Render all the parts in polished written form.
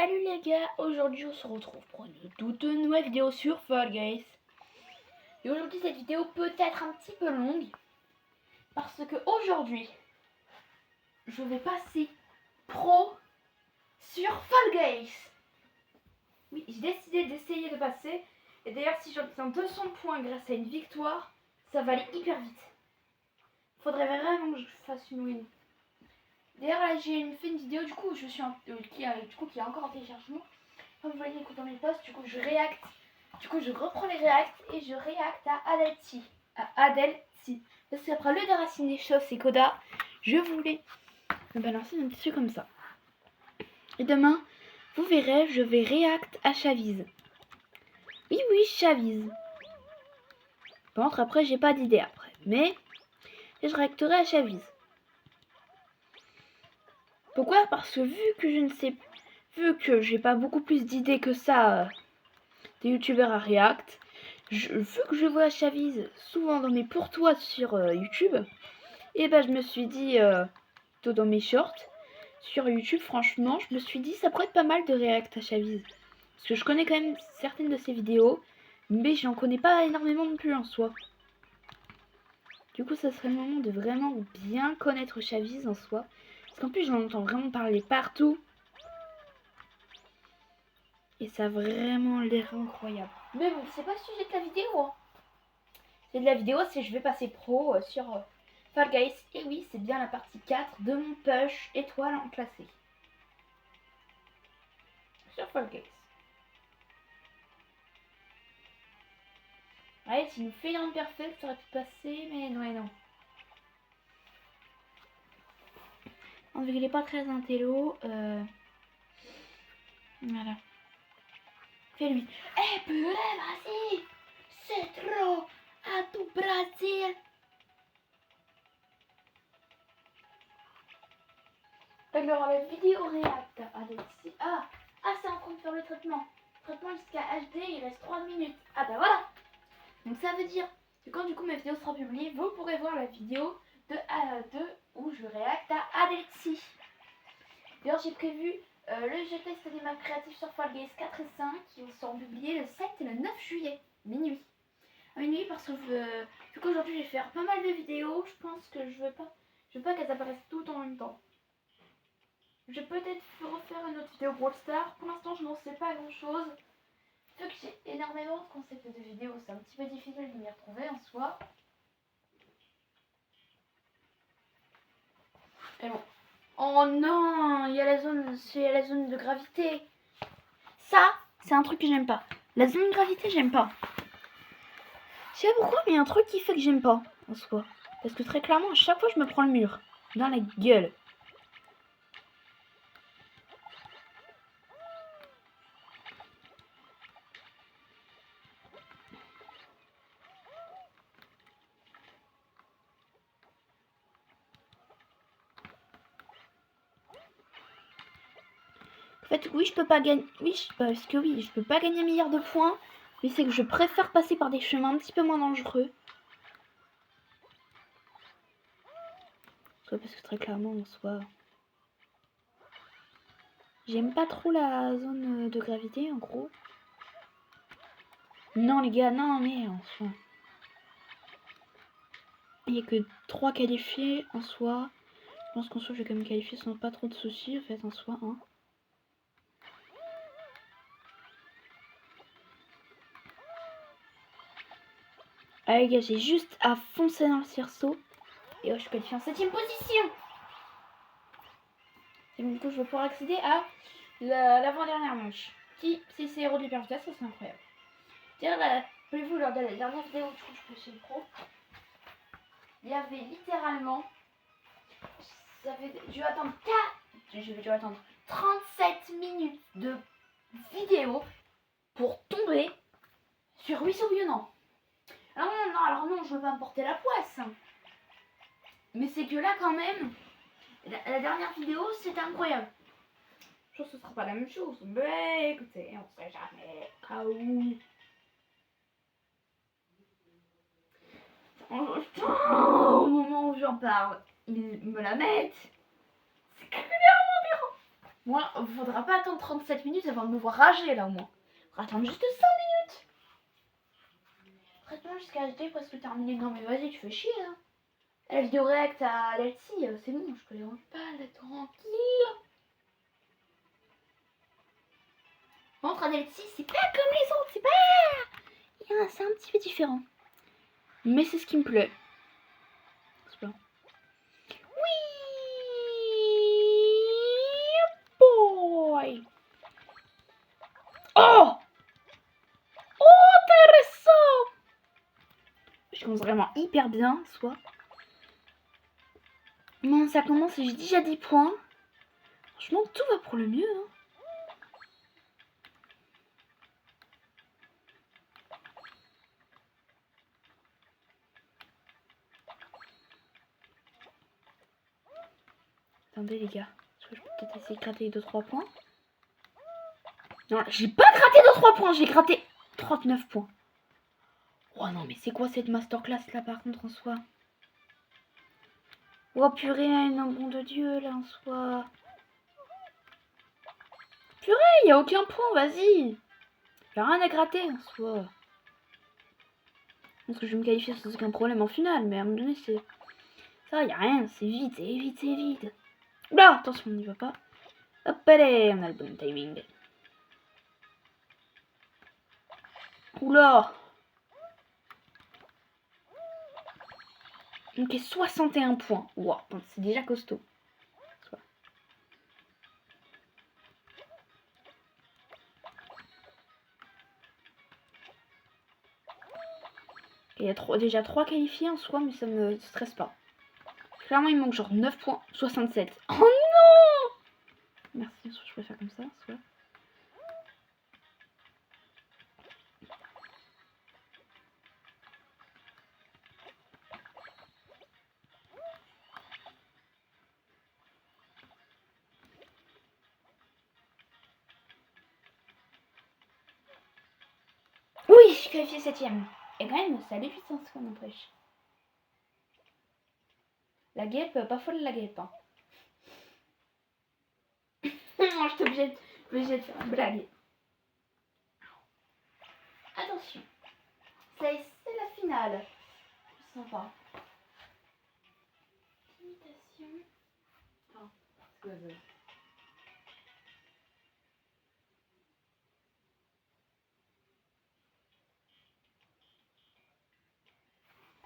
Salut les gars, aujourd'hui on se retrouve pour une toute nouvelle vidéo sur Fall Guys. Et aujourd'hui cette vidéo peut être un petit peu longue parce que aujourd'hui je vais passer pro sur Fall Guys. Oui, j'ai décidé d'essayer de passer. Et d'ailleurs si j'obtiens 200 points grâce à une victoire, ça va aller hyper vite. Faudrait vraiment que je fasse une win. D'ailleurs là j'ai fait une vidéo du coup qui est encore en téléchargement. Comme vous voyez dans mes posts, du coup je réacte. Du coup je reprends les réacts et je réacte à Adelti. Parce qu'après le déraciné Chauss et Koda, je voulais me balancer un petit truc comme ça. Et demain, vous verrez, je vais réacte à Chaviz. Oui, Chaviz. Par contre, après, j'ai pas d'idée après. Mais je réacterai à Chaviz. Pourquoi? Parce que vu que j'ai pas beaucoup plus d'idées que ça des youtubeurs à react, vu que je vois Chaviz souvent dans mes pourtois sur YouTube, et ben je me suis dit, plutôt dans mes shorts sur YouTube, franchement, je me suis dit ça pourrait être pas mal de react à Chaviz. Parce que je connais quand même certaines de ses vidéos, mais j'en connais pas énormément non plus en soi. Du coup, ça serait le moment de vraiment bien connaître Chaviz en soi. Parce qu'en plus, j'en entends vraiment parler partout. Et ça a vraiment l'air incroyable. Mais bon, c'est pas le sujet de la vidéo. Hein. C'est de la vidéo, c'est je vais passer pro sur Fall Guys. Et oui, c'est bien la partie 4 de mon push étoile en classé. Sur Fall Guys. Ouais, s'il nous fait une perfect, ça aurait pu passer, mais non. Vu qu'il est pas très intello, voilà. Fais-lui. Eh purée, vas-y! C'est trop! À tout Brésil! Alors, la vidéo réacte à Alexis. Ah, c'est en train de faire le traitement. Traitement jusqu'à HD, il reste 3 minutes. Ah bah voilà! Donc ça veut dire que quand du coup ma vidéo sera publiée, vous pourrez voir la vidéo de où je réacte à Alexis. D'ailleurs, j'ai prévu le jeu test des maps créatifs sur Fall Guys 4 et 5 qui seront publiés le 7 et le 9 juillet, minuit. À minuit parce que vu qu'aujourd'hui je vais faire pas mal de vidéos, je pense que je veux pas qu'elles apparaissent toutes en même temps. Je vais peut-être refaire une autre vidéo Brawl Stars. Pour l'instant, je n'en sais pas grand chose. Vu que j'ai énormément de concepts de vidéos, c'est un petit peu difficile de m'y retrouver en soi. Et bon. Oh non, il y a la zone de gravité. Ça, c'est un truc que j'aime pas. La zone de gravité, j'aime pas. Je sais pas pourquoi, mais il y a un truc qui fait que j'aime pas en soi. Parce que très clairement, à chaque fois, je me prends le mur dans la gueule. En fait, oui, je peux pas gagner. Parce que oui, je peux pas gagner un milliard de points. Mais c'est que je préfère passer par des chemins un petit peu moins dangereux. Soit parce que très clairement, en soi. J'aime pas trop la zone de gravité, en gros. Non, les gars, non, mais en soi. Il n'y a que 3 qualifiés en soi. Je pense qu'en soi, je vais quand même qualifier sans pas trop de soucis, en fait, en soi. Hein. Allez, les gars, j'ai juste à foncer dans le cerceau. Et ouais, je suis qualifiée en 7ème position. Et donc, du coup, je vais pouvoir accéder à l'avant-dernière manche. Qui, si c'est héros de l'hyper vitesse, ça c'est incroyable. D'ailleurs, rappelez-vous, lors de la dernière vidéo où je suis pro, il y avait littéralement. J'avais dû attendre 37 minutes de vidéo pour tomber sur Ruisseau Violent. Alors non, je veux pas me porter la poisse. Mais c'est que là, quand même, la dernière vidéo, c'était incroyable. Je pense que ce sera pas la même chose. Mais écoutez, on sait jamais. Au moment où j'en parle, ils me la mettent. C'est clairement bien. Moi, faudra pas attendre 37 minutes avant de me voir rager là au moins. Faudra attendre juste 5 minutes. Traitement jusqu'à HD presque terminé. Non mais vas-y, tu fais chier hein. La vidéo réacte à Lelsi, c'est bon, je te les range pas, là, tranquille. Montre à Lelsi, c'est pas comme les autres, c'est pas... C'est un petit peu différent. Mais c'est ce qui me plaît. C'est pas... Oui boy. Oh intéressant. Je commence vraiment hyper bien, soit. Non, ça commence et j'ai déjà 10 points. Franchement, tout va pour le mieux. Hein. Attendez les gars, est-ce que je peux peut-être essayer de gratter 2-3 points? Non, j'ai pas gratté 2-3 points, j'ai gratté 39 points. Oh non, mais c'est quoi cette masterclass là par contre en soi? Oh purée, nom de Dieu là en soi. Purée, y a aucun point, vas-y. Y'a rien à gratter en soi. Je pense que je vais me qualifier sans aucun problème en finale, mais à un moment donné c'est... Ça, y a rien, c'est vide, c'est vide, c'est vide. Là, attention, on n'y va pas. Hop, allez, on a le bon timing. Oula. Ok, 61 points. Wow, c'est déjà costaud. Il y a déjà 3 qualifiés en soi, mais ça me stresse pas. Clairement, il manque genre 9 points. 67. Oh non! Merci, je peux faire comme ça, soit. Oui, je suis qualifiée 7ème. Et quand même, ça allait vite sans ce qu'on empêche. La guêpe, pas folle la guêpe. Hein. Non, je suis obligée de faire une blague. Attention. C'est la finale. C'est sympa. Imitation. Oh, excusez.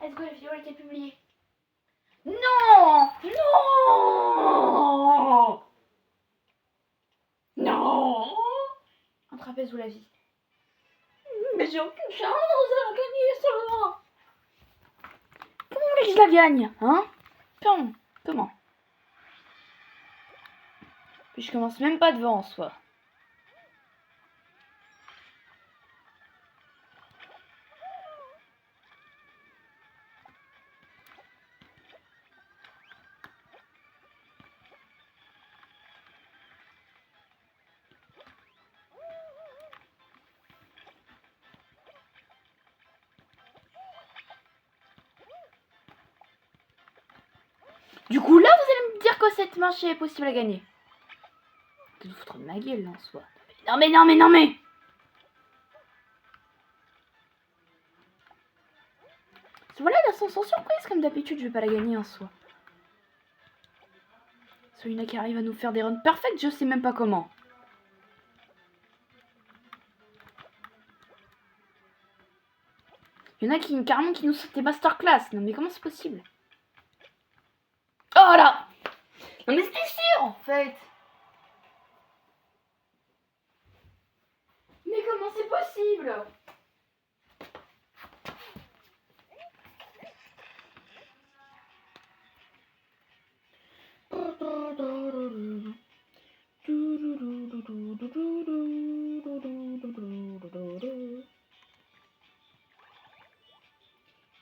Let's go, la vidéo a été publiée. Non! Non! Non! Un trapèze ou la vie. Mais j'ai aucune chance de gagner ça. Comment voulez que je la gagne, hein? Comment? Puis je commence même pas devant en soi. Du coup là vous allez me dire que cette manche est possible à gagner. Tu te foutre de ma gueule là en soi. Non mais. Voilà, elles sont sans surprise comme d'habitude, je vais pas la gagner en soi. Celui-là qui arrive à nous faire des runs perfects, je sais même pas comment. Il y en a qui carrément qui nous sortent des masterclass. Non mais comment c'est possible? Oh là! Non mais c'était sûr en fait! Mais comment c'est possible?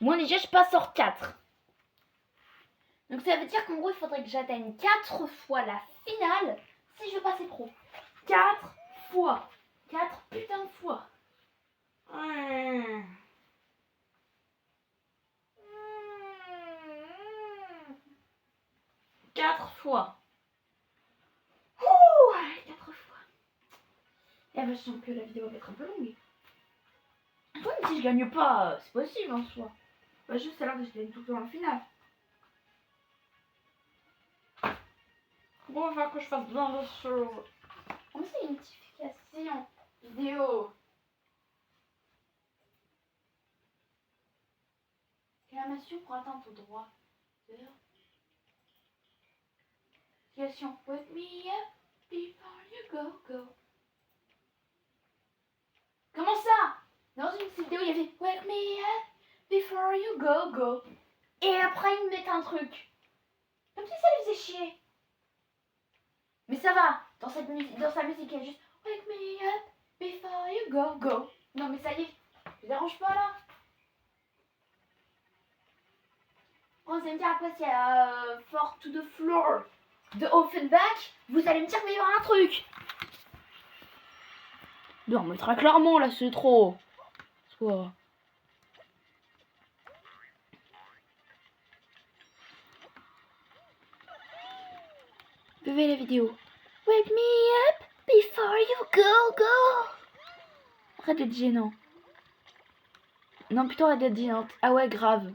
Moi déjà je passe sur 4. Donc ça veut dire qu'en gros il faudrait que j'atteigne 4 fois la finale si je veux passer pro. 4 fois. 4 putains de fois. 4 fois. Ouh, l'impression que la vidéo va être un peu longue. Même si je gagne pas, c'est possible en soi. Bah, juste alors que je gagne tout le temps en finale. Bon, il va que je fasse plein de choses. On me fait une notification vidéo. Réclamation pour atteinte au droit. Notification. Wake me up before you go. Comment ça? Dans une vidéo, il y avait Wake me up before you go. Et après, ils me mettent un truc. Comme si ça les faisait chier. Mais ça va. Dans sa musique, il y a juste Wake me up before you go. Non, mais ça y est. Je dérange pas là. On va me dire après s'il y a Fort to the Floor de Offenbach. Vous allez me dire qu'il va y avoir un truc. Non, mais très clairement là, c'est trop. Soit. Buvez la vidéo. Wake me up before you go. Arrête d'être gênant. Non, plutôt arrête d'être gênante. Ah ouais, grave.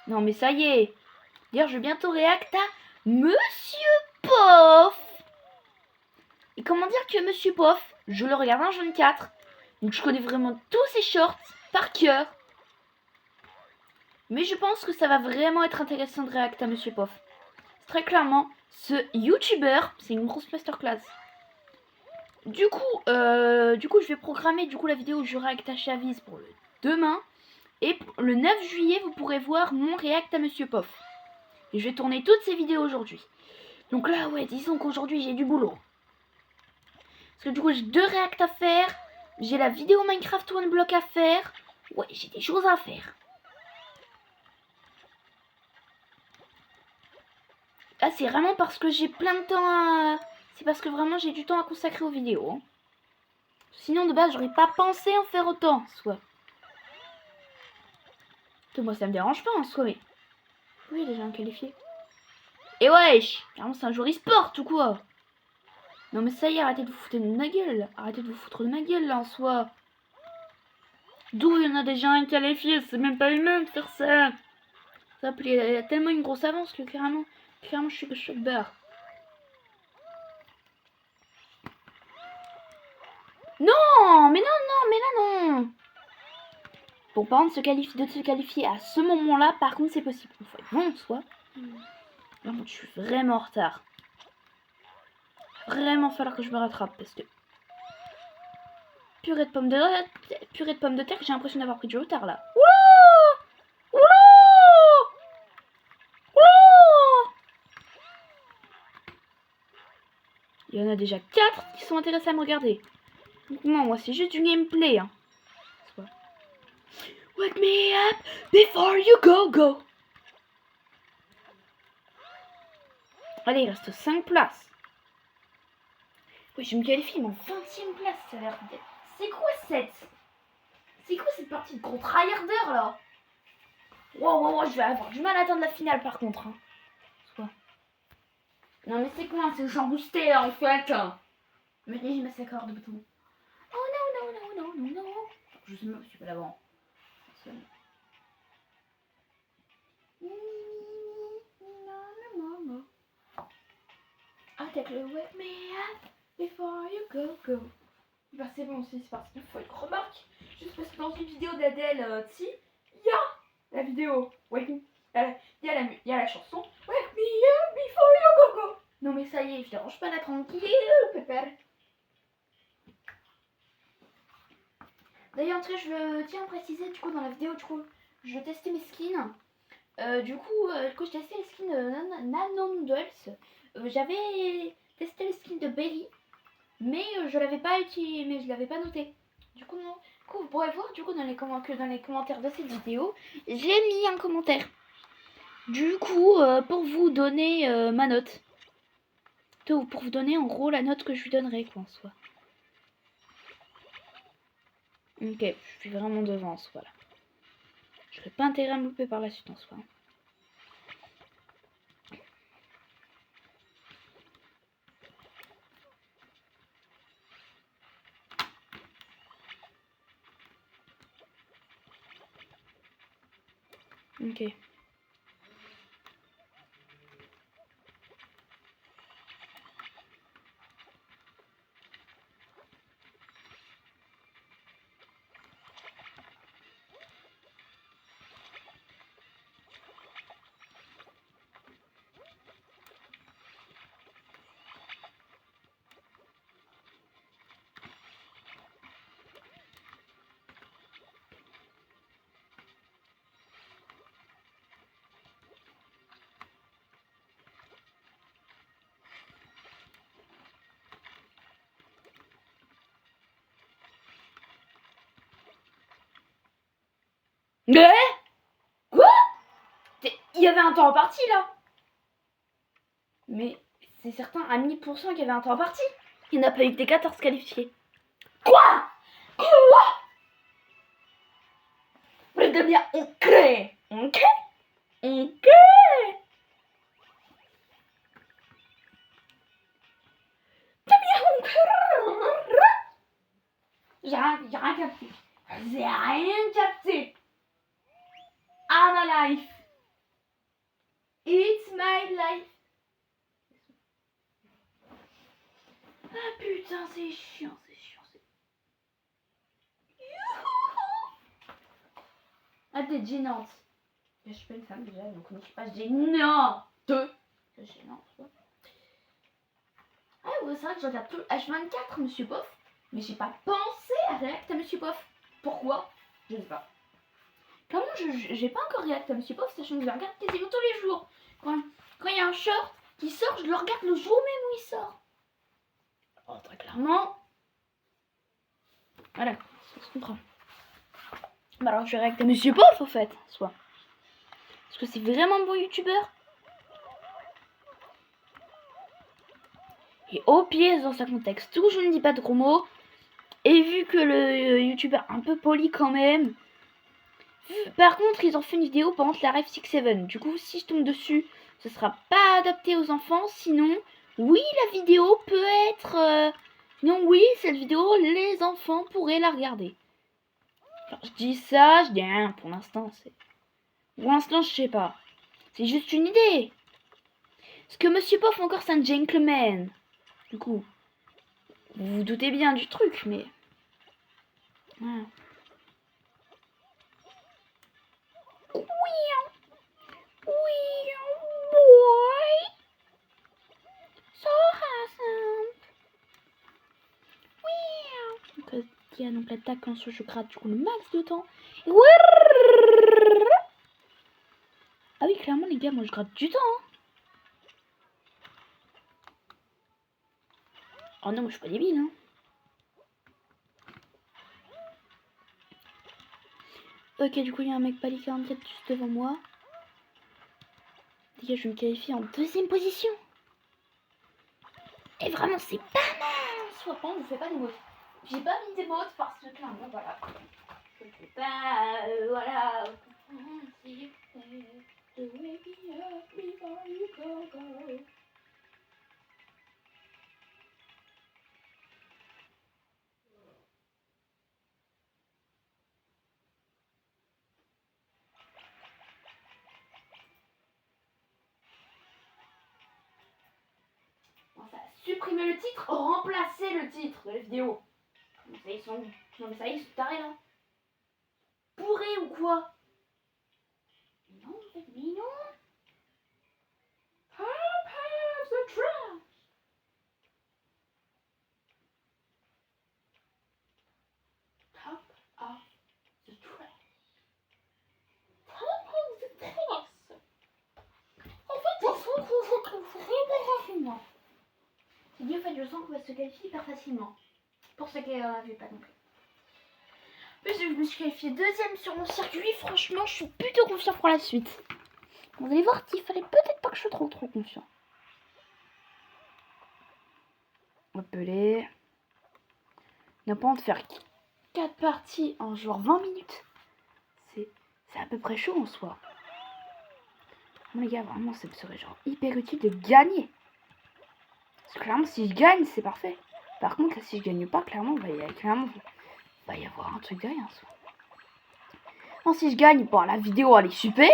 Non, mais ça y est. D'ailleurs, je vais bientôt réact à Monsieur Poff. Et comment dire que Monsieur Poff, je le regarde en jeune 4. Donc je connais vraiment tous ses shorts par cœur. Mais je pense que ça va vraiment être intéressant de réact à Monsieur Poff. Très clairement, ce YouTuber, c'est une grosse masterclass. Du coup, je vais programmer la vidéo où je réact à Chaviz pour le demain. Et le 9 juillet, vous pourrez voir mon réact à Monsieur Poff. Et je vais tourner toutes ces vidéos aujourd'hui. Donc là, ouais, disons qu'aujourd'hui, j'ai du boulot. Parce que du coup, j'ai 2 réacts à faire. J'ai la vidéo Minecraft One Block à faire. Ouais, j'ai des choses à faire. Là, c'est vraiment parce que j'ai plein de temps à... C'est parce que vraiment, j'ai du temps à consacrer aux vidéos. Hein. Sinon, de base, j'aurais pas pensé en faire autant, soit. Moi, ça me dérange pas, en soi, mais... Oui, déjà un qualifié. Et wesh, carrément, c'est un joueur e-sport ou quoi? Non, mais ça y est, arrêtez de vous foutre de ma gueule. Arrêtez de vous foutre de ma gueule, là, en soi. D'où il y en a déjà un qualifié, c'est même pas humain de faire ça. Ça il y a tellement une grosse avance que clairement, je suis choc barre. Non, mais là non. Bon, par contre, de se qualifier à ce moment-là, par contre, c'est possible. Il faut être bon, soit. Là, je suis vraiment en retard. Vraiment falloir que je me rattrape parce que purée de pommes de terre, j'ai l'impression d'avoir pris du retard là. Oula, il y en a déjà 4 qui sont intéressés à me regarder. Donc non, moi c'est juste du gameplay. Hein. Wake me up before you go. Allez, il reste 5 places. Oui, je me qualifie, mais en 20ème place, ça a l'air d'être... C'est quoi cette partie de gros tryharder là? Wow, je vais avoir du mal à atteindre la finale par contre. Hein. Non mais c'est quoi ce genre boosté là en fait? Mais j'ai ma saccorde de bouton. Oh non. Je sais même, je suis pas d'avant. Attaque le wake me up before you go. Bah c'est bon aussi, c'est parti. Il faut une remarque. Juste parce que dans une vidéo d'Adèle, il y a la vidéo. Wake me. Il y a la chanson Wake me up before you go. Non mais ça y est, je dérange pas la tranquille, pépère. D'ailleurs, en tout cas, je tiens à préciser, du coup, dans la vidéo, je testais mes skins. Quand je testais les skins Nanoodles, j'avais testé les skins de Berry, mais je l'avais pas utilisé, mais je l'avais pas noté. Du coup, non. Du coup, vous pourrez voir, du coup, dans les commentaires de cette vidéo, j'ai mis un commentaire. Du coup, pour vous donner ma note. Pour vous donner, en gros, la note que je lui donnerai, quoi, en soi. Ok, je suis vraiment devant en soi là. Je n'aurais pas intérêt à me louper par la suite en soi. Ok. Mais quoi? Il y avait un temps imparti là. Mais c'est certain à 1000% qu'il y avait un temps imparti. Il n'y en a pas eu que des 14 qualifiés. Quoi? Mais de bien, on crée. J'ai rien capté. J'ai rien capté. Ah, my life. It's my life. Ah putain, c'est chiant. Ah, t'es gênante. Je suis pas une femme déjà, donc je suis pas gênante. C'est gênant, quoi. Ah ouais, c'est vrai que je regarde tout le H24, Monsieur Poff. Mais j'ai pas pensé à réacter à Monsieur Poff. Pourquoi? Je sais pas. Comment j'ai pas encore réacté à Monsieur Poff, sachant que je le regarde quasiment tous les jours. Quand il y a un short qui sort, je le regarde le jour même où il sort. Oh, très clairement. Voilà, ça se comprend. Bah alors je vais réacter à Monsieur Poff, en fait, soit. Parce que c'est vraiment un bon youtubeur. Et au pied, dans un contexte où je ne dis pas de gros mots, et vu que le youtubeur est un peu poli quand même, par contre ils ont fait une vidéo pendant la Ref 67. Du coup, si je tombe dessus, ce sera pas adapté aux enfants. Sinon, oui, la vidéo peut être... Non, oui, cette vidéo, les enfants pourraient la regarder. Alors, je dis ça, je dis rien pour l'instant. Pour l'instant, je sais pas. C'est juste une idée. Parce que Monsieur Poff, encore, c'est un gentleman. Du coup, vous vous doutez bien du truc, mais... Voilà. Oui, boy. So handsome. Oui. Donc, il y a donc l'attaque quand je gratte du coup le max de temps. Et ah oui, clairement, les gars, moi je gratte du temps. Hein. Oh non, je suis pas débile. Hein. Ok, du coup, il y a un mec pali 44 juste devant moi. Les gars, je me qualifie en deuxième position. Et vraiment, c'est pas mal. Soit pas, on ne fait pas d'émotes. J'ai pas mis d'émotes parce que clairement, voilà. Je ne fais pas, voilà. Supprimer le titre, remplacer le titre de la vidéo. Non mais ça ils sont tarés là. Pourré ou quoi? Non, mais non. Top of the trash. Top of the trash. Top of the trash. En fait, il faut qu'on se qualifie hyper facilement. C'est dit, en fait, je sens qu'on va se qualifier hyper facilement. Pour ceux qui n'avaient pas compris. Mais je me suis qualifiée deuxième sur mon circuit. Franchement, je suis plutôt confiant pour la suite. Vous allez voir qu'il fallait peut-être pas que je sois trop confiant. Appeler. On n'a pas envie de faire 4 parties en genre 20 minutes. C'est à peu près chaud en soi. Bon, les gars, vraiment, ça me serait genre hyper utile de gagner. Parce que clairement, si je gagne, c'est parfait. Par contre, là, si je gagne pas, clairement, il va y avoir un truc derrière. Bon, si je gagne, bon, la vidéo, elle est super.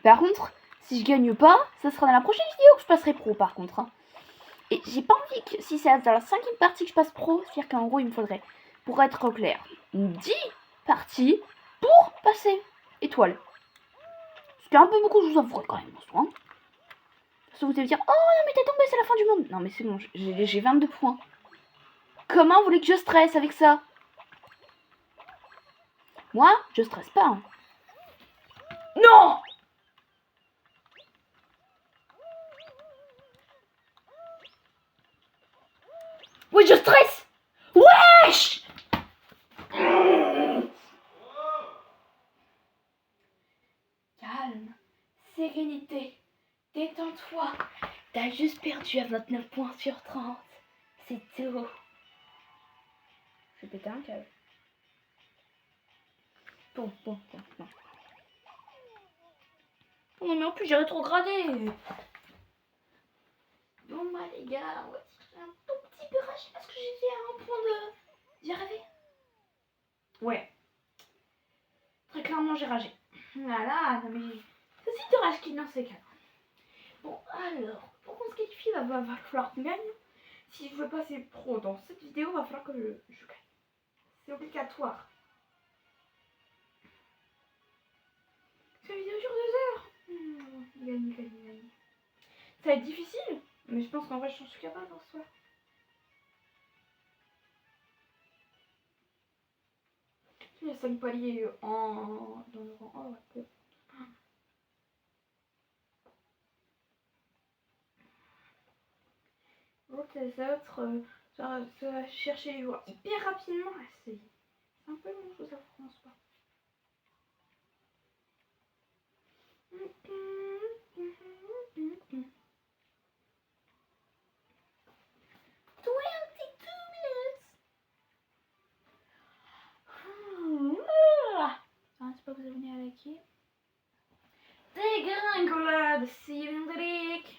Par contre, si je gagne pas, ça sera dans la prochaine vidéo que je passerai pro, par contre. Hein. Et j'ai pas envie que, si c'est dans la 5e partie que je passe pro, c'est-à-dire qu'en gros, il me faudrait, pour être clair, 10 parties pour passer étoile. Ce qui est un peu beaucoup, je vous avouerai quand même. Hein. Parce que vous allez dire, oh non, mais t'es tombé, c'est la fin du monde. Non, mais c'est bon, j'ai 22 points. Comment vous voulez que je stresse avec ça? Moi, je stresse pas. Hein. Non! Oui, je stresse! Wesh! Calme, sérénité, détends-toi. T'as juste perdu à 29 points sur 30. C'est tout. Je vais péter un câble. Bon. Oh non mais en plus j'ai rétrogradé. Bon bah les gars, on va tirer un tout petit peu rage parce que j'étais à un point d'y arriver. Ouais. Très clairement j'ai ragé. Voilà, non mais c'est aussi de rage qui n'en sait qu'un. Bon alors, pour qu'on se qualifie, va falloir qu'on gagne. Si je veux passer pro dans cette vidéo, va falloir que je gagne. C'est obligatoire. C'est une vidéo sur 2 heures. Gagne. Ça va être difficile, mais je pense qu'en vrai je suis capable en soi. Il y a 5 paliers dans le rang. Oh ouais. L'autre, les autres, ça va chercher les voies hyper rapidement. C'est un peu long, je vous avoue en soi. C'est pas vous abonner à liker. Dégringolade cylindrique.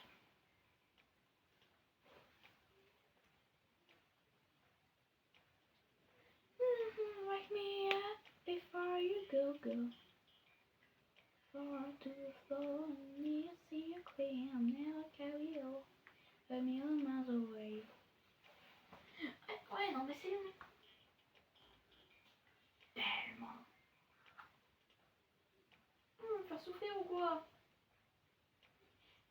Wake me up before you go. Fall to the floor, me see you clear. I'll never carry you. A million miles away. Ouais, non mais c'est long. Tellement. Me faire souffler ou quoi?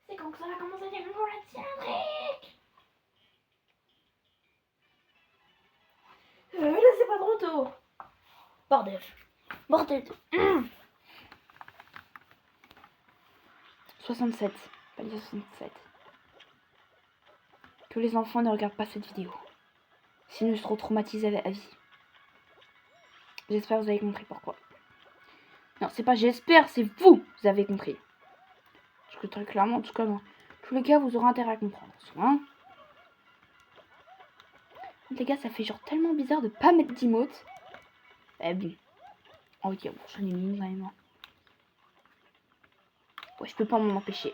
C'est quand que ça va commencer à dire la cylindrique. Là c'est pas trop tôt. Bordel. 67. Pas dire 67. Que les enfants ne regardent pas cette vidéo. Sinon ils seront traumatisés à vie. J'espère que vous avez compris pourquoi. Non, c'est pas j'espère, c'est vous avez compris. Parce que très clairement, en tout cas, dans tous les cas, vous aurez intérêt à comprendre. Hein, les gars, ça fait genre tellement bizarre de pas mettre d'emote. Eh bon. Oh, ok, bon, j'en ai mis vraiment. Ouais, je peux pas m'en empêcher.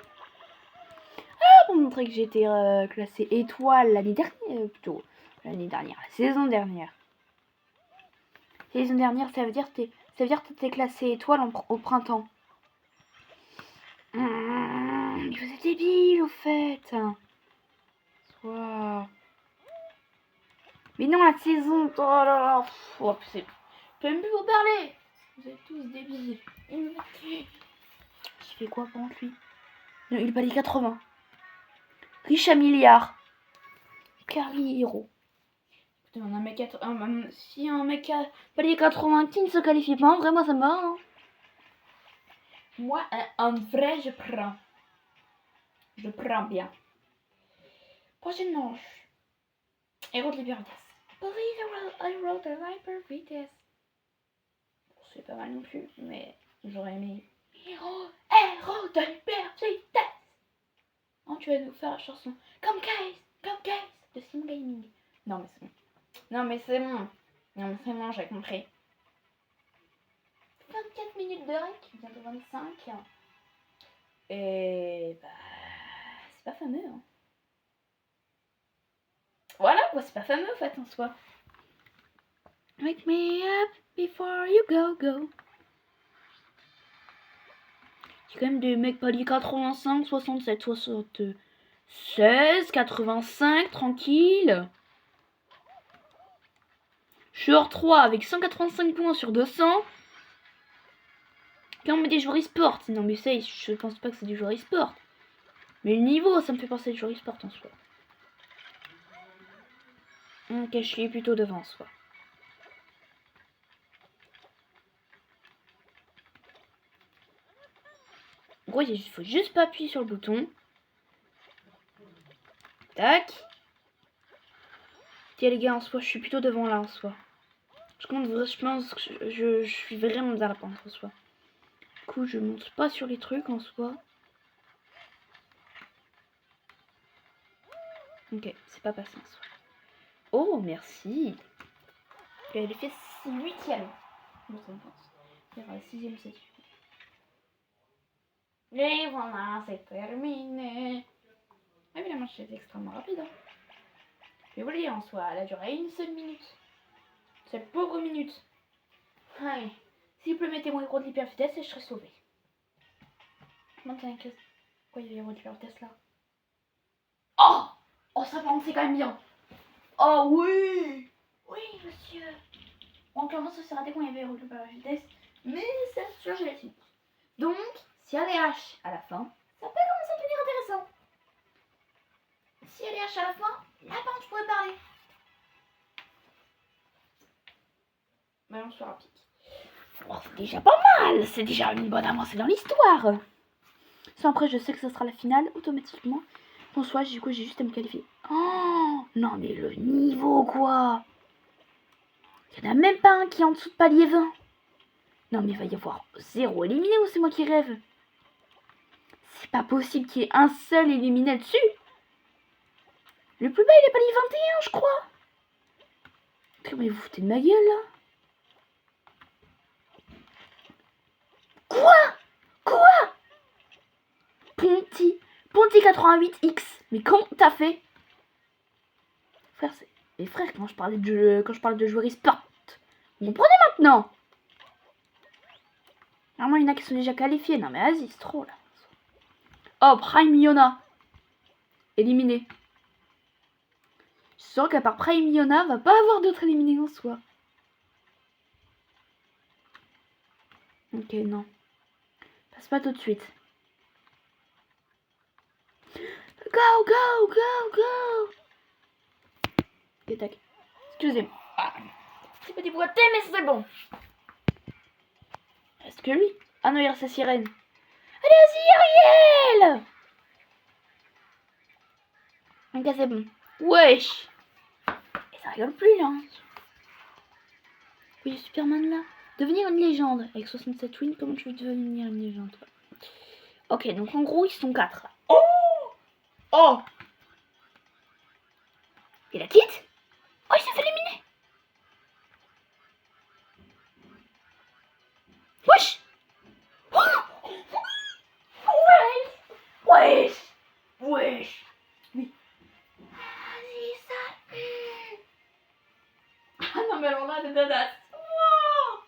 Ah, pour montrer que j'ai été classée étoile l'année dernière, plutôt. L'année dernière, la saison dernière. Saison dernière, ça veut dire que t'étais classée étoile au printemps. Mais vous êtes débile, au fait. Wow. Mais non, la saison. Oh là là. Oh, c'est... Je peux même plus vous parler. Vous êtes tous débiles. Je fais quoi pendant lui? Non, il valait 80. Riche à milliard. Carly Hero. Putain, on a un mec si un mec a palier 80 qui ne se qualifie pas, vraiment ça me va. Hein. Moi, en vrai, je prends. Je prends bien. Prochaine manche. Héros de l'hyper vitesse. I wrote a hyper vitesse. C'est pas mal non plus, mais j'aurais aimé. Héros de l'hyper vitesse. Oh, tu vas nous faire la chanson. Comme Case de Sim Gaming. Non, mais c'est bon. Non, mais c'est bon, j'ai compris. 24 minutes de rec, bientôt 25. Et bah, c'est pas fameux. Hein. Voilà, quoi, c'est pas fameux en fait en soi. Wake me up before you go. Il y a quand même des mecs palier 85, 67, 76, 85, tranquille. Je suis hors 3 avec 185 points sur 200. Quand on met des joueurs e-sport. Non mais ça, je pense pas que c'est du joueur e-sport. Mais le niveau, ça me fait penser à du joueur e-sport en soi. Ok, je suis plutôt devant en soi. En gros, il faut juste pas appuyer sur le bouton. Tac. Tiens les gars, en soi, je suis plutôt devant là en soi. Je pense que je suis vraiment dans la pente en soi. Du coup, je monte pas sur les trucs en soi. Ok, c'est pas passé en soi. Oh, merci. Elle fait 8ème. Je pense. Il y aura 6ème, 7ème. Et voilà, c'est terminé. Évidemment, c'est extrêmement rapide. Hein. Mais vous voyez, en soi, elle a duré une seule minute. Cette pauvre minute. Allez, s'il peut mettre mon héros de l'hyper vitesse, je serai sauvé. Maintenant, pourquoi il y avait l'héros de l'hyper vitesse là? Oh! Oh, ça par contre, c'est quand même bien. Oh oui! Oui, monsieur. Bon, clairement, ça s'est raté quand il y avait l'héros de l'hyper vitesse. Mais c'est sûr, j'ai la suite. Donc, s'il y a des H à la fin, ça peut commencer à devenir intéressant. S'il y a des H à la fin, là par contre, je pourrais parler. Ballon sur un pic. Oh, c'est déjà pas mal. C'est déjà une bonne avancée dans l'histoire. Sans après, je sais que ce sera la finale automatiquement. En soi, du coup, j'ai juste à me qualifier. Oh non, mais le niveau, quoi. Il n'y en a même pas un qui est en dessous de palier 20. Non, mais il va y avoir 0 éliminé ou c'est moi qui rêve? C'est pas possible qu'il y ait un seul éliminé dessus. Le plus bas, il est palier 21, je crois. Mais vous foutez de ma gueule, là. Quoi? Ponty 88X. Mais comment t'as fait? Frère, c'est... Mais frère, quand je parlais de joueurs e-sport, vous comprenez maintenant? Normalement, il y en a qui sont déjà qualifiés. Non, mais vas-y, c'est trop, là. Oh, Prime Yona. Éliminé. Je suis sûre qu'à part Prime Yona, va pas avoir d'autres éliminés en soi. Ok, non. Passe pas tout de suite. Go, go, go, go. Ok, tac. Excusez-moi. Ah. Petit petit boité, mais c'est bon. Est-ce que lui? Ah non, il reste sa sirène. Allez, Ariel! Ok, c'est bon. Wesh! Et ça rigole plus, là. Oui, Superman, là. Devenir une légende. Avec 67 wins, comment tu veux devenir une légende, toi? Ok, donc en gros, ils sont 4. Oh! Oh! Et la quitte? Oh, il s'est fait éliminer! Wesh! Wesh! Wesh! Wesh! Oui. Vas-y, ça. Ah non, mais alors là, de date. Wow!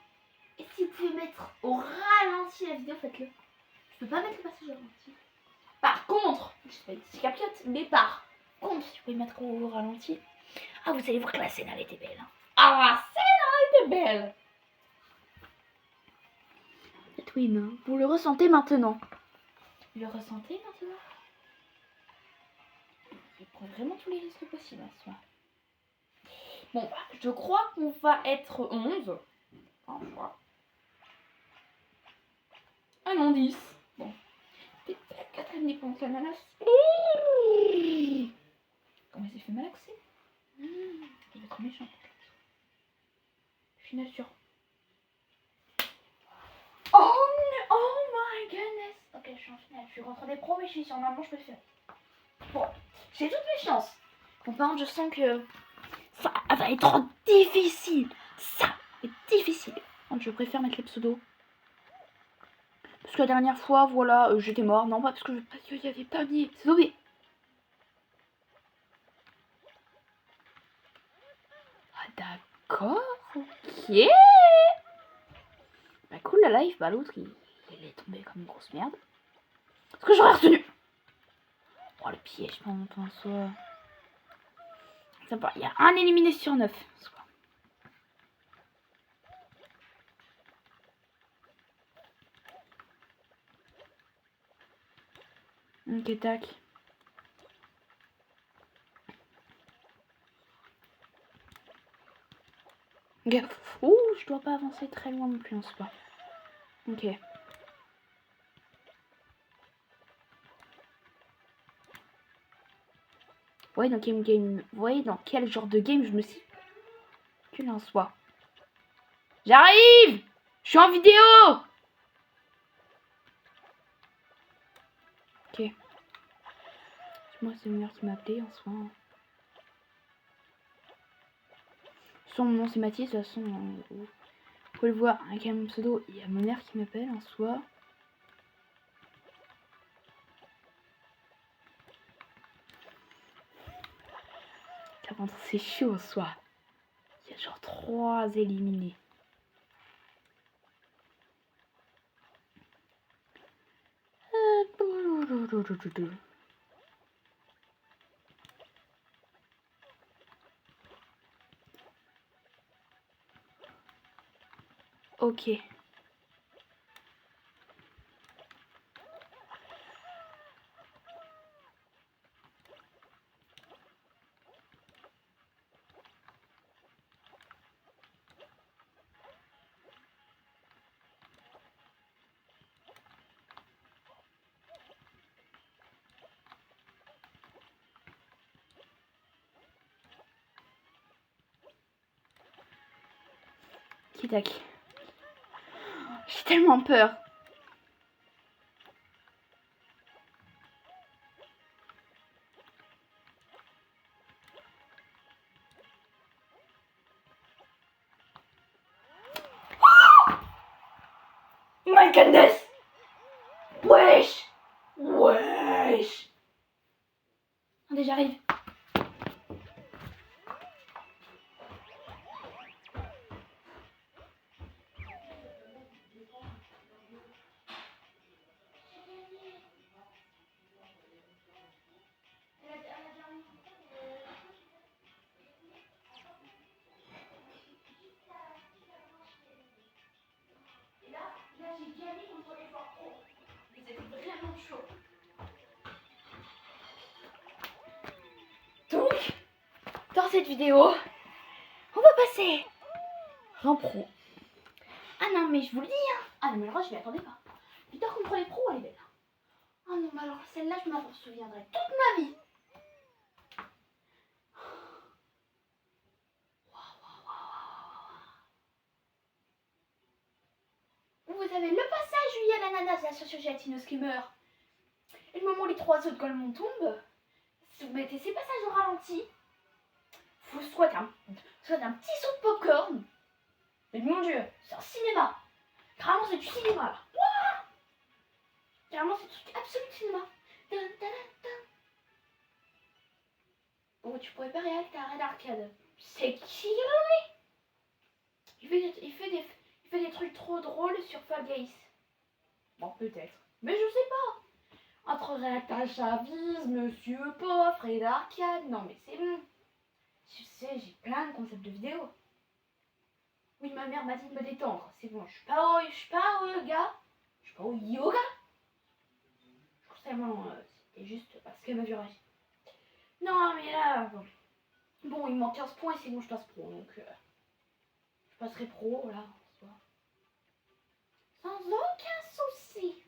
Et si vous pouvez mettre au ralenti la vidéo, faites-le. Je peux pas mettre le passage au ralenti. Par contre, je sais pas si c'est capiote, mais par contre, si vous pouvez mettre au ralenti. Ah, vous allez voir que la scène, elle était belle. Hein. Ah, la scène, elle était belle. Edwin, vous le ressentez maintenant? Vous le ressentez maintenant? Il prend vraiment tous les risques possibles ce soir. Bon, bah, je crois qu'on va être 11. Enfin, je crois. Ah non, 10. Bon. T'es la quatrième dépense, la menace. Comment il s'est fait malaxer? Il va être méchant. Finale sur. Oh my goodness. Ok, je suis en finale. Je suis rentrée des pros, mais je suis sur maman, je peux le faire. Bon, j'ai toutes mes chances. Bon, par contre, je sens que ça va être difficile. Ça va être difficile. Donc, je préfère mettre les pseudos. Parce que la dernière fois, voilà, j'étais mort. Non, pas parce que il n'y avait pas mis. C'est sauvé. Ah, d'accord. Ok. Bah, cool la life. Bah, l'autre, il est tombé comme une grosse merde. Est-ce que j'aurais retenu? Oh, le piège, pendant en soi. Il y a un éliminé sur 9. Ok, tac. Ok. Ouh, je dois pas avancer très loin non plus en soi. Ok. Vous voyez dans quel genre de game je me suis que en soi. J'arrive! Je suis en vidéo! Ok. Moi c'est le meilleur qui m'a appelé en soi. Son nom c'est Mathis, de toute façon, vous pouvez le voir avec mon pseudo, il y a ma mère qui m'appelle en soi. C'est chaud en soi. Il y a genre 3 éliminés. Ok. Tac. J'ai tellement peur. My goodness! Wesh! Wesh! Attendez, j'arrive. Là j'ai gagné contre les joueurs pro. Mais c'était vraiment chaud. Donc, dans cette vidéo, on va passer en pro. Ah non, mais je vous le dis, hein. Ah non, mais alors je m'y attendais pas. Victoire contre les pros, elle est belle. Ah non, mais alors celle-là, je m'en souviendrai toute ma vie. Vous avez le passage où il y a l'ananas, la sociogélatine qui meurt. Et le moment où les 3 autres golemons tombent, si vous mettez ces passages au ralenti, vous soit un petit saut de popcorn. Mais mon dieu, c'est un cinéma. Carrément, c'est du cinéma là. Wouah, carrément, c'est du absolu cinéma. Oh, tu pourrais pas réagir, t'as un d'arcade. C'est qui lui? Il fait des trucs trop drôles sur Fall Guys. Bon, peut-être. Mais je sais pas. Entre réacteur Chavis, Monsieur Poffre et d'arcade. Non, mais c'est bon. Tu sais, j'ai plein de concepts de vidéos. Oui, ma mère m'a dit de me détendre. C'est bon, je suis pas au yoga. Je suis pas au yoga. Je trouve tellement... c'était juste parce qu'elle m'a vu réagir. Non, mais là... Bon, il manque 15 points et c'est bon, je passe pro. Donc, je passerai pro, là. Sans aucun souci.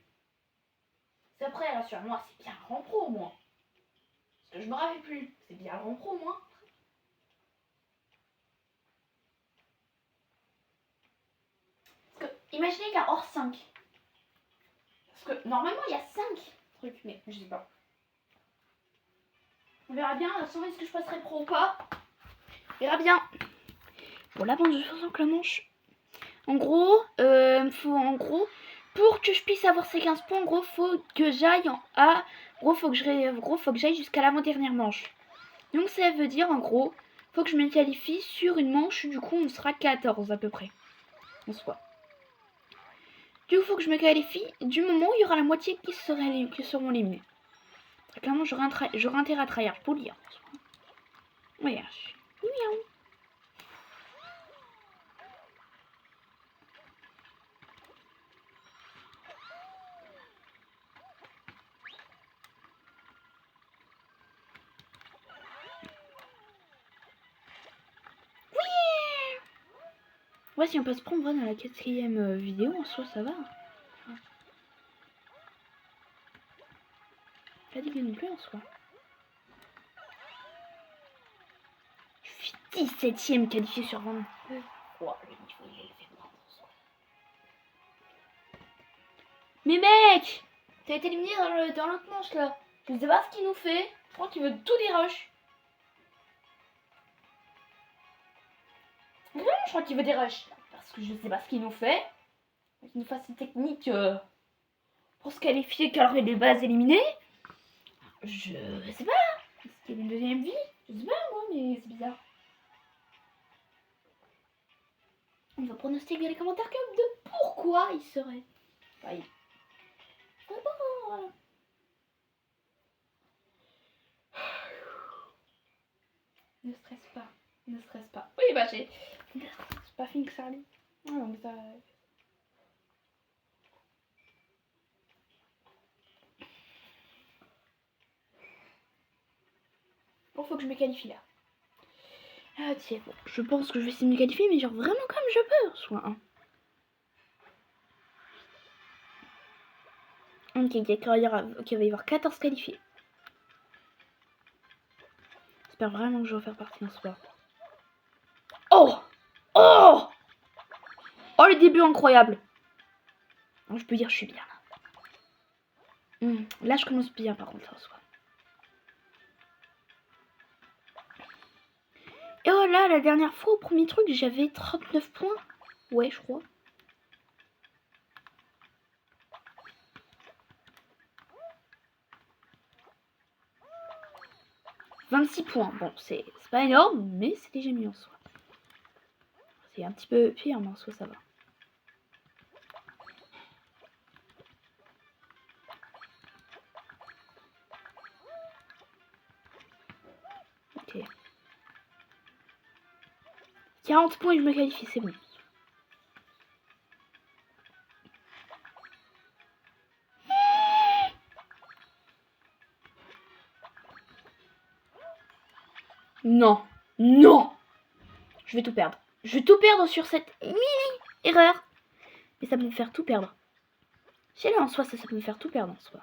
C'est après, rassure-moi, c'est bien le rang pro, au moins. Parce que je me rappelle plus. C'est bien le rang pro, au moins. Parce que, imaginez qu'il y a hors 5. Parce que, normalement, il y a 5 trucs, mais je sais pas. On verra bien, est-ce que je passerai pro ou pas. On verra bien. Bon, là, bon, je sens que la manche. En gros, pour que je puisse avoir ces 15 points, en gros, faut que j'aille en A. En gros, faut que j'aille jusqu'à l'avant-dernière manche. Donc, ça veut dire, en gros, faut que je me qualifie sur une manche. Du coup, on sera 14 à peu près. En soi. Du coup, faut que je me qualifie du moment où il y aura la moitié qui seront éliminés. Très clairement, j'aurai intérêt à tryhard pour lire. Regarde. Miaou. Ouais, si on peut se prendre dans la 4e vidéo, en soi, ça va. Pas dit que non plus, en soi. Je suis 17ème qualifié sur 22. Oh, le niveau, il est élevé, en soi. Mais mec, t'as été éliminé dans l'autre manche, là. Je sais pas ce qu'il nous fait. Je crois qu'il veut tout des rushs. Vraiment, je crois qu'il veut des rushs. Parce que je sais pas ce qu'il nous fait. Il nous fasse une technique pour se qualifier car il est bases éliminées. Je sais pas. Est-ce qu'il y a une deuxième vie? Je sais pas moi, mais c'est bizarre. On va pronostiquer dans les commentaires comme de pourquoi il serait. Enfin, voilà. Ne stresse pas. Ne stresse pas. Oui, bah j'ai. C'est pas fini que ça allait. Ah, donc ça. Bon, faut que je me qualifie là. Ah tiens, bon, je pense que je vais essayer de me qualifier, mais genre vraiment comme je peux, soit un. Ok, d'accord, il va y avoir 14 qualifiés. J'espère vraiment que je vais faire partie en soir. Oh! Oh! Oh, le début incroyable! Non, je peux dire que je suis bien là. Là, je commence bien par contre en soi. Et oh là, la dernière fois, au premier truc, j'avais 39 points. Ouais, je crois. « 26 points. Bon, c'est pas énorme, mais c'est déjà mieux en soi. C'est un petit peu pire, mais en soi, ça va. Ok. 40 points et je me qualifie, c'est bon. Non. Non. Je vais tout perdre. Je vais tout perdre sur cette mini erreur. Et ça peut me faire tout perdre. Si là en soi, ça peut me faire tout perdre en soi.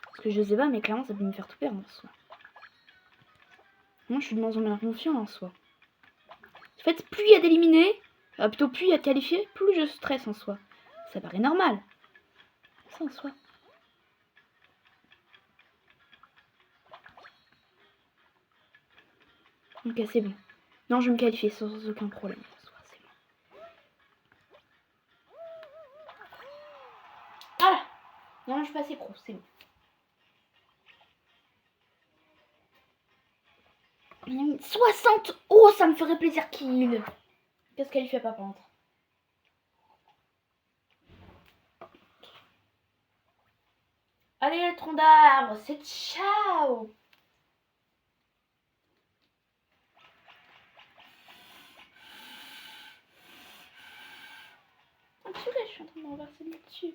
Parce que je sais pas, mais clairement, ça peut me faire tout perdre en soi. Moi, je suis de moins en moins confiant en soi. En fait, plus il y a d'éliminés, plutôt plus il y a de qualifiés, plus je stresse en soi. Ça paraît normal. Ça en soi. Ok, c'est bon. Non, je vais me qualifier sans aucun problème. C'est bon. Voilà. Non, je suis passé pro, c'est bon. « 60 ! Oh, ça me ferait plaisir qu'il... » Qu'est-ce qu'elle fait pas par contre? Allez, le tronc d'arbre, c'est ciao! Oh purée, je suis en train de me renverser dessus.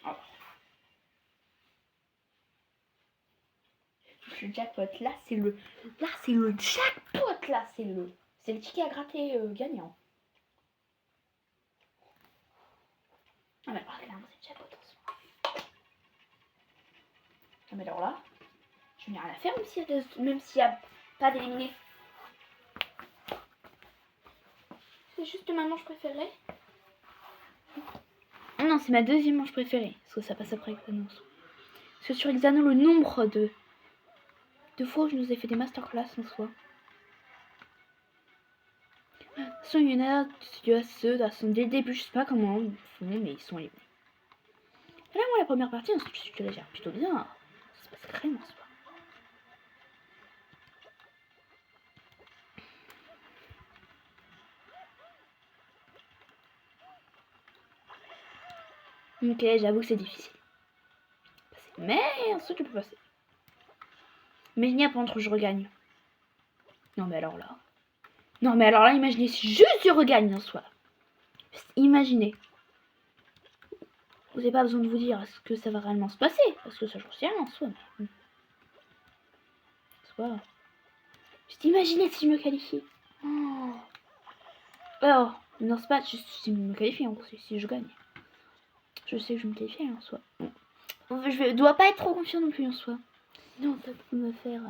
Oh. Le jackpot, là c'est le jackpot, là c'est le ticket à gratter gagnant. Ah mais alors clairement c'est le jackpot en soi. Ah mais alors là, je n'ai rien à faire même s'il n'y a pas d'éliminé. C'est juste ma manche préférée. Oh non, c'est ma deuxième manche préférée. Parce que ça passe après Xano. Parce que sur Xano, le nombre de fois où je nous ai fait des masterclass en soi. De toute façon, il y en a ceux dès le début, je sais pas comment ils font, mais ils sont éliminés. Et là, moi, la première partie, je la gère plutôt bien. Ça se passe crème en soi. Ok, j'avoue que c'est difficile. Mais ensuite tu peux passer. Mais il n'y a pas entre je regagne. Non mais alors là. Non mais alors là, imaginez si juste je regagne en soi. Imaginez. Vous n'avez pas besoin de vous dire est-ce que ça va réellement se passer. Parce que ça j'en sais rien en soi. Mais... soit. Juste imaginez si je me qualifie. Oh. Alors, non c'est pas juste si je me qualifie en gros, si je gagne. Je sais que je me qualifie en soi. Bon. Je dois pas être trop confiant non plus en soi. Sinon ça peut me faire...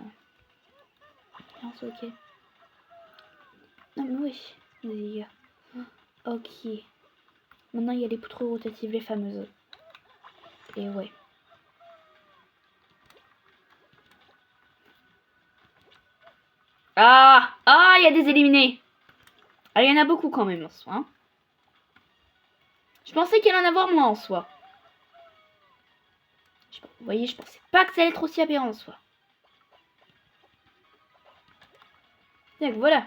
Non c'est ok. Non mais oui. Les gars. Ok. Maintenant il y a les poutres rotatives, les fameuses. Et ouais. Ah, il y a des éliminés. Ah, il y en a beaucoup quand même en soi. Hein. Je pensais qu'il allait en avoir moins en soi. Vous voyez, je pensais pas que ça allait être aussi aberrant en soi. Donc voilà.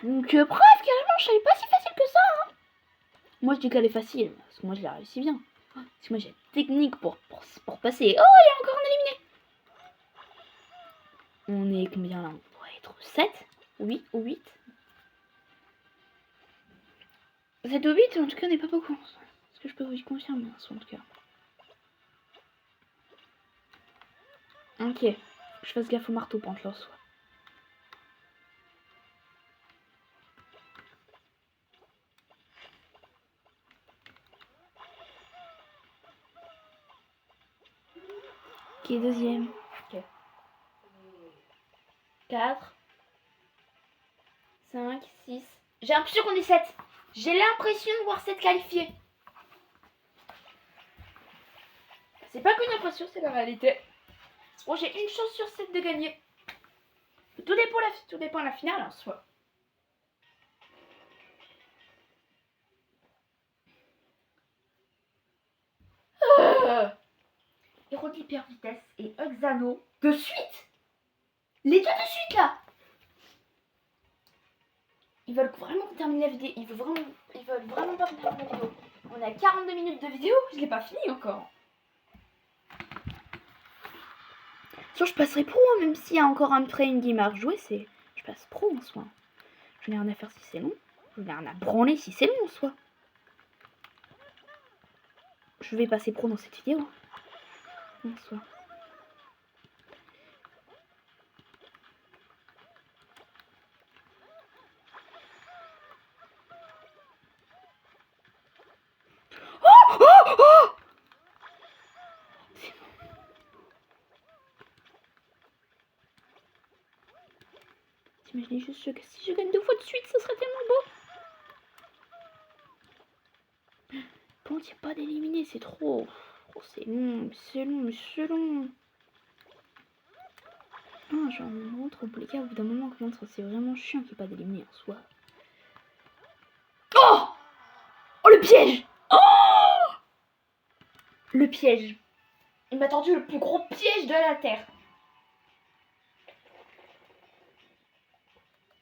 Donc preuve carrément, je savais pas si facile que ça. Hein. Moi je dis qu'elle est facile, parce que moi je la réussi bien. Parce que moi j'ai la technique pour passer. Oh, il y a encore un éliminé. On est combien là? On doit être 7, 8 ou 8. 7 ou 8, en tout cas on n'est pas beaucoup. Est-ce que je peux vous confirmer en tout cas. Ok, faut que je fasse gaffe au marteau pour en soit. Qui est deuxième? Ok. 4, 5, 6. J'ai l'impression qu'on est 7. J'ai l'impression de voir 7 qualifiés. C'est pas qu'une impression, c'est la réalité. Bon, j'ai une chance sur 7 de gagner. Tout dépend de la finale en soi. Héros d'hyper vitesse et Hexano de suite. Les deux de suite là. Ils veulent vraiment terminer la vidéo. Ils veulent vraiment pas terminer la vidéo. On a 42 minutes de vidéo, je l'ai pas fini encore. Sûr, je passerai pro, même s'il y a encore un train game à rejouer, je passe pro en soi. Je n'ai rien à faire si c'est long. Je n'ai rien à branler si c'est long en soi. Je vais passer pro dans cette vidéo. En soi. Imaginez juste que si je gagne 2 fois de suite, ce serait tellement beau. Bon, il n'y a pas d'éliminer, c'est trop. Oh, c'est long, c'est long, c'est long. Ah, j'en montre, au bout les gars, au bout d'un moment, c'est vraiment chiant qu'il n'y ait pas d'éliminer en soi. Oh! Oh, le piège! Oh! Le piège. Il m'a tendu le plus gros piège de la Terre.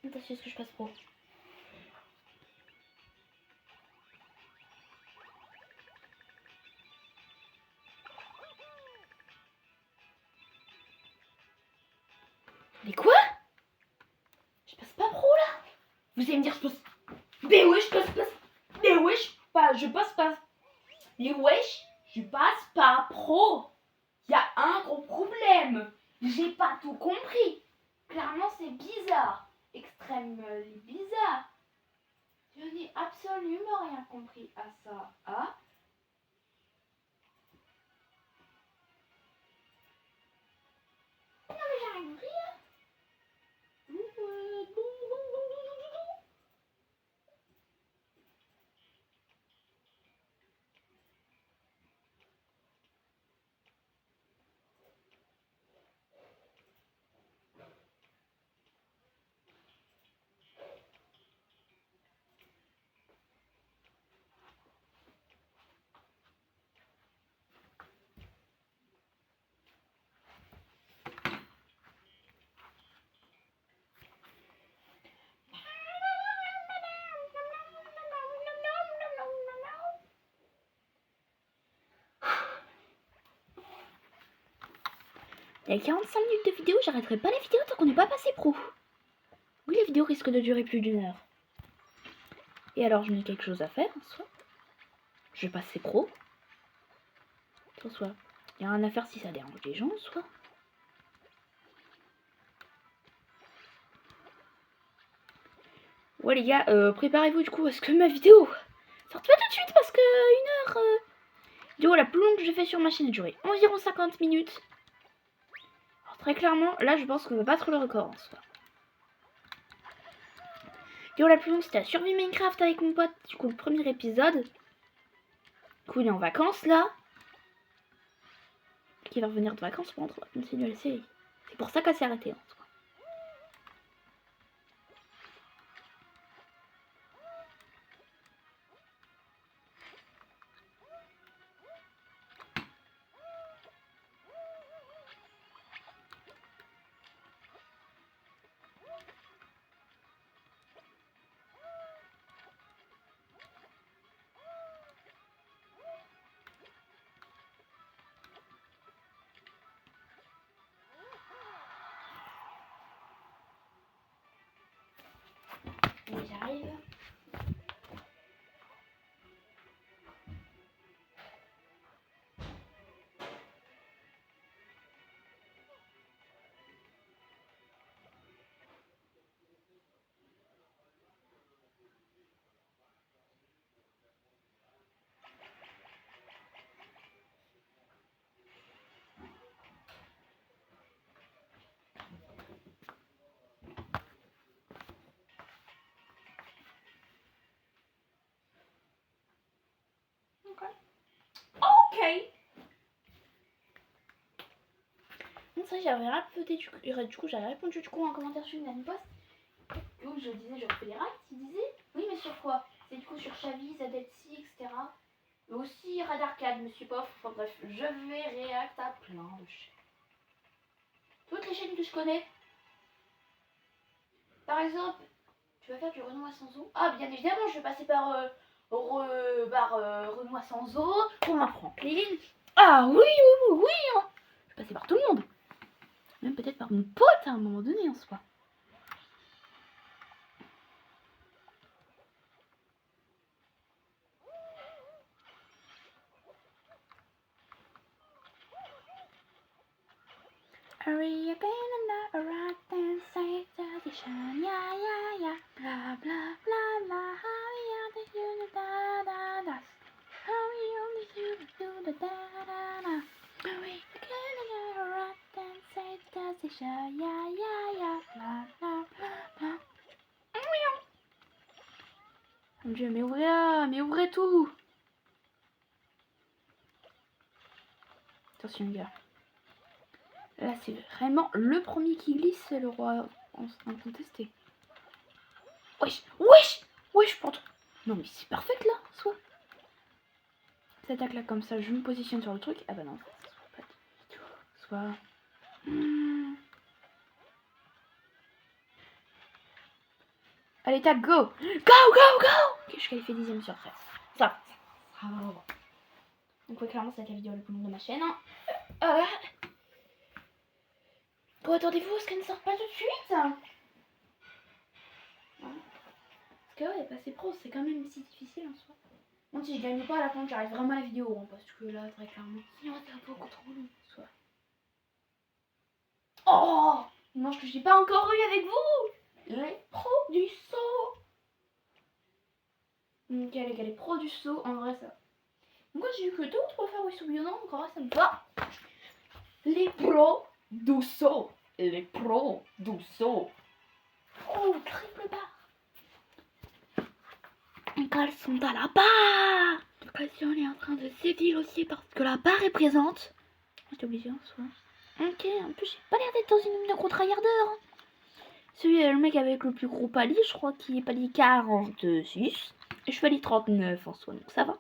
Attention, est-ce que je passe pro? Mais quoi? Je passe pas pro là? Vous allez me dire je passe. Mais ouais, je passe pas. Mais ouais, je passe pas. Mais wesh, je passe pas pro. Il y a un gros problème. J'ai pas tout compris. Clairement, c'est bizarre. Extrêmement bizarre. Je n'ai absolument rien compris à ça. Ah. Non, mais j'ai rien compris. Il y a 45 minutes de vidéo, j'arrêterai pas la vidéo tant qu'on n'est pas passé pro. Oui, la vidéo risque de durer plus d'1 heure. Et alors, je n'ai quelque chose à faire, soit. Je vais passer pro. Soit. Il y a rien à faire si ça dérange les gens, soit. Ouais les gars, préparez-vous du coup parce que ma vidéo sort pas tout de suite parce que 1 heure vidéo la plus longue que j'ai fait sur ma chaîne a duré environ 50 minutes. Alors très clairement, là je pense qu'on va battre le record en soi. Vidéo la plus longue c'était la survie Minecraft avec mon pote, du coup le premier épisode. Du coup il est en vacances là. Qui va revenir de vacances pour continuer la série. C'est pour ça qu'elle s'est arrêtée en soi. Mais j'arrive. Ok. Bon, ça j'avais répondu j'avais répondu du coup en commentaire sur une post où je disais je refais les racks, il disait oui mais sur quoi? C'est du coup sur Chavis, Adelcy, etc. Mais aussi Rad Arcade, Monsieur Poff, enfin bref, je vais réact à plein de chaînes. Toutes les chaînes que je connais. Par exemple, tu vas faire du Renoir sans eau. Ah bien évidemment je vais passer par Renoir sans eau, Romain Franklin. Ah oui, oui, oui, oui hein. Je vais passer par tout le monde. Même peut-être par mon pote à un moment donné en soi. Are you gonna rock and say tradition? Yeah, yeah, yeah. Blah, blah, blah, blah. How you the do the da da da. How you the do the da da da. Are you gonna rock and say tradition? Yeah, yeah, yeah. Blah, blah, blah, blah. Mon Dieu, mais ouvrez tout. Attention, les gars. Là, c'est vraiment le premier qui glisse, c'est le roi incontesté. Wesh, wesh, wesh, pardon. Non, mais c'est parfait là, soit. Cette attaque là, comme ça, je me positionne sur le truc. Ah bah non, pas du tout. Soit. Allez, tac, go! Go, go, go! Ok, je suis qualifiée 10ème sur 13. Ça. Donc, ouais, clairement, c'est la vidéo la plus longue de ma chaîne. Voilà. Bon, attendez-vous à ce qu'elle ne sorte pas tout de suite. Parce que ouais, passer pro, c'est quand même si difficile en soi. Bon, si je gagne pas à la fin, j'arrive vraiment à la vidéo, hein, parce que là, très clairement, sinon c'est un peu beaucoup trop long. Soit. Oh non, je n'ai pas encore eu avec vous les pros du saut. Ok, les gars, les pros du saut, en vrai, ça. Moi, j'ai eu que 2 ou 3 fois où ils sont violents, donc en vrai, ça me va. Les pros du saut. Les pros du saut. Oh, triple barre. Quand elles sont à la barre. L'occasion est en train de s'éviter aussi parce que la barre est présente. J'étais obligée en soi. Ok, en plus j'ai pas l'air d'être dans une mine de contre-tryharder. Hein. Celui le mec avec le plus gros palier, je crois qu'il est palier 46. Et je suis palier 39 en soi, donc ça va.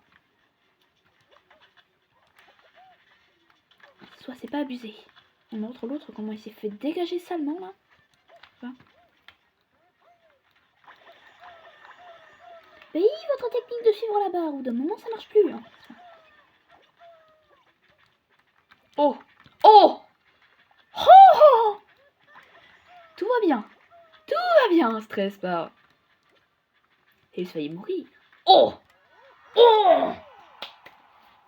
Soit c'est pas abusé. On montre l'autre comment il s'est fait dégager salement là. Enfin. Oui, votre technique de suivre la barre, ou d'un moment ça marche plus. Hein. Oh! Oh! Oh! bien. Tout va bien, stress pas. Et vous failli mourir. Oh! Oh!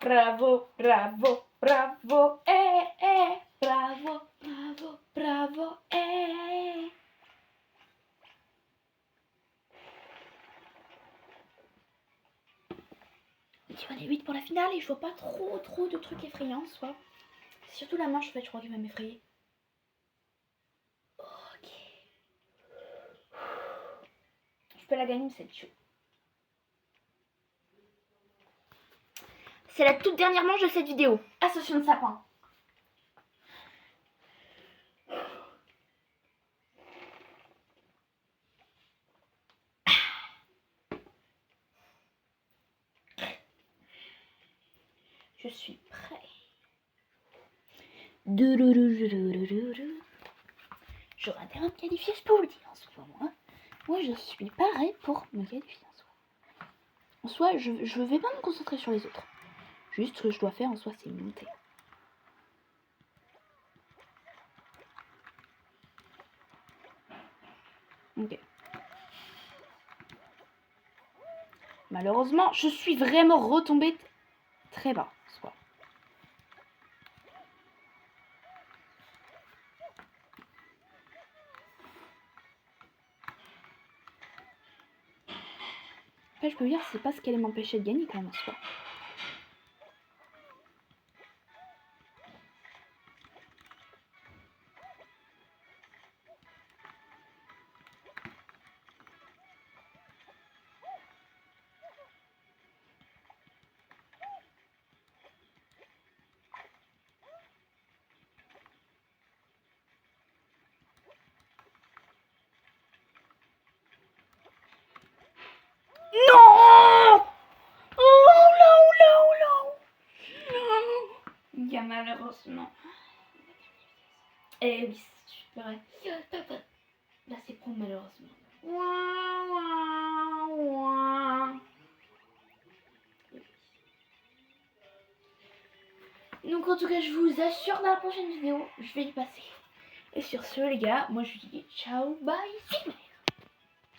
Bravo, bravo, bravo, bravo, bravo, bravo, On est 8 pour la finale et je vois pas trop de trucs effrayants, soit. Surtout la manche, en fait, je crois qu'elle va m'effrayer. Ok. Je peux la gagner, mais c'est chaud. C'est la toute dernière manche de cette vidéo. Association de sapin. Je suis prêt. J'aurai intérêt à me qualifier, je peux vous le dire en ce moment. Moi, je suis pareil pour me qualifier en soi. En soi, je vais pas me concentrer sur les autres. Juste ce que je dois faire en soi, c'est monter. Ok. Malheureusement, je suis vraiment retombée très bas. Soit. Après, je peux vous dire, c'est pas ce qui allait m'empêcher de gagner quand même en soi. Non! Il y a malheureusement. Eh oui, c'est vrai. Là, c'est pour malheureusement. Donc en tout cas, je vous assure, dans la prochaine vidéo, je vais y passer. Et sur ce, les gars, moi je vous dis ciao, bye.